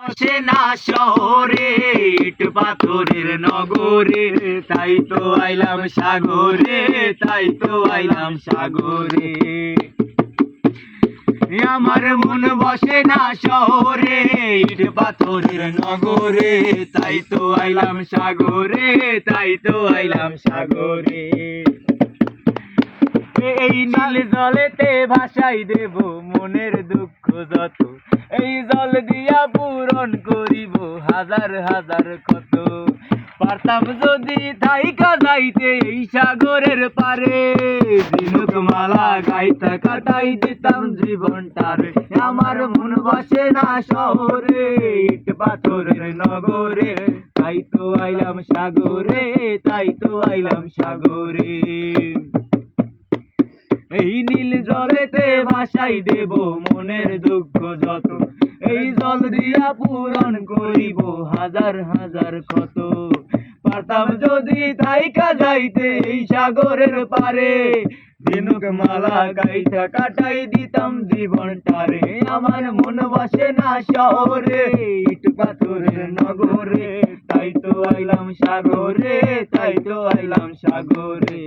বসে না শহরে ইট পাথরের নগরে, তাই তো আইলাম সাগরে, তাই তো আইলাম সাগরে। আমার মন বসে না শহরে ইট পাথরের নগরে, তাই তো আইলাম সাগরে, তাই তো আইলাম সাগরে। এই নীল জলেতে ভাসাই দেব মনের দুঃখ যত, এই জল দিয়া পূরণ করিব হাজার হাজার কত। পারতাম যদি থাইকা যাইতে এই সাগরের পারে, ঝিনুক মালা গাইতা কাটাই দিতাম জীবনটারে। আমার মন বসে না শহরে ইট পাথরের নগরে, তাই তো আইলাম সাগরে, তাই তো আইলাম সাগরে। এই নীল জলেতে ভাসাই দেব মনের দুঃখ যত, এই জল দিয়া পূরণ করিব হাজার হাজার কত। পারতাম যদি থাইকা যাইতে এই সাগরের পারে, ঝিনুক মালা গাইতা কাটাই দিতাম জীবনটারে। আমার মন বসে না শহরে ইট পাথরের নগরে, তাই তো আইলাম সাগরে, তাই তো আইলাম সাগরে।